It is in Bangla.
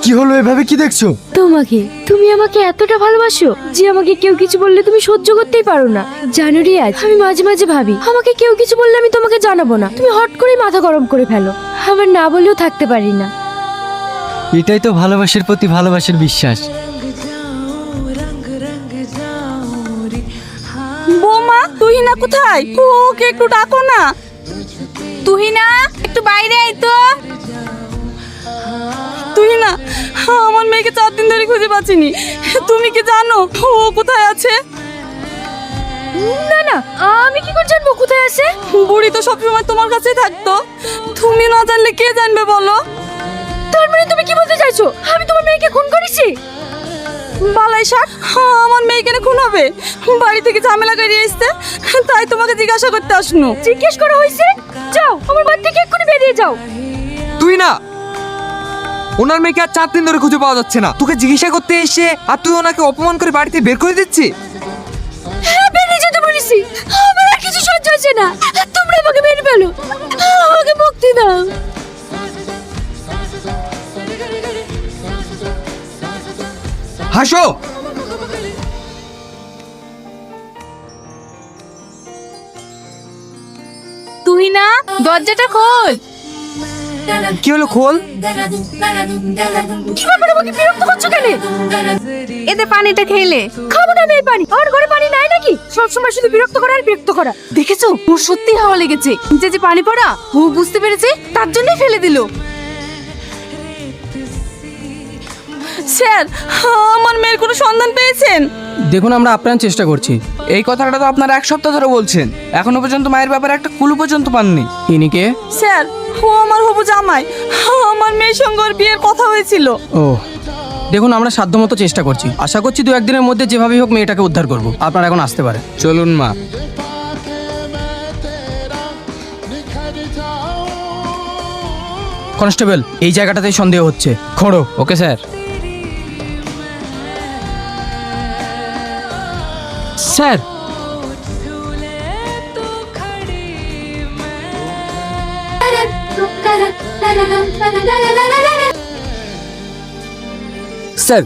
কি হলো, এভাবে কি দেখছো? তোমাকে, তুমি আমাকে এতটা ভালোবাসো যে আমাকে কেউ কিছু বললে তুমি সহ্য করতেই পারো না। জানো রিয়াজ, আমি মাঝে মাঝে ভাবি আমাকে কেউ কিছু বললে আমি তোমাকে জানাবো না, তুমি হট করে মাথা গরম করে ফেলো। আমার না বলেও থাকতে পারি না। এটাই তো ভালোবাসার প্রতি ভালোবাসার বিশ্বাস। বৌমা, তুহিনা কোথায়? ওকে একটু ডাকো না। তুহিনা, একটু বাইরে আয় তো। তুহিনা, আমার মেয়েকে 4 দিন ধরে খুঁজে পাচ্ছিনি। তুমি কি জানো ও কোথায় আছে? না না, আমি কি করে জানবো কোথায় আছে? বুড়ি তো সবসময় তোমার কাছেই থাকতো, তুমি না জানলে কে জানবে বলো? তার মানে তুমি কি বলতে চাইছো আমি তোমার মেয়েকে খুন করেছি? বালাই শাক, আমার মেয়ে কেন খুন হবে? বাড়ি থেকে ঝামেলা করিয়ে এসছে, তাই তোমাকে জিজ্ঞাসা করতে আসনু। জিজ্ঞেস করা হয়েছে? যাও আমার বাড়ি থেকে এক্ষুনি বেরিয়ে যাও। তুই না, ওনার মেয়েকে আর 4 দিন ধরে খুঁজে পাওয়া যাচ্ছে না। তোকে জিজ্ঞাসা করতে এসে আর তুই ওনাকে অপমান করে বাড়িতে বের করে দিচ্ছি। হ্যাঁ, বেরিয়ে যেতে বলেছি। আমার আর কিছু সহ্য হচ্ছে না, তোমরা আমাকে মেরে ফেলো, আমাকে মুক্তি দাও। হাসো। তুহিনা, দরজাটা খোল। কি হলো, খোল। কি ব্যাপার, আমাকে বিরক্ত করছো কেন? এতে পানিটা খেলে। খাবো না আমি এই পানি, আর ঘরে পানি নাই নাকি? সবসময় শুধু বিরক্ত করা আর বিরক্ত করা। দেখেছো, ওর সত্যি হাওয়া লেগেছে। যে পানি পড়া ও বুঝতে পেরেছে, তার জন্যই ফেলে দিল। স্যার, আমার মেয়ের কোনো সন্ধান পেয়েছেন? দেখুন, আমরা আপ্রাণ চেষ্টা করছি। এই কথাটা তো আপনারা 1 সপ্তাহ ধরে বলছেন, এখনো পর্যন্ত মায়ের ব্যাপারে একটা কুলু পর্যন্ত পাননি। ইনি কে? স্যার, ও আমার হবু জামাই। আমার মেয়ের সঙ্গে ওর বিয়ের কথা হয়েছিল। ও, দেখুন আমরা সাধ্যমতো চেষ্টা করছি। আশা করছি 2-1 দিনের মধ্যে যেভাবেই হোক মেয়েটাকে উদ্ধার করব। আপনারা এখন আসতে পারেন। চলুন মা। কনস্টেবল, এই জায়গাটাতেই সন্দেহ হচ্ছে, খোঁড়ো। Okay sir. Sir, sir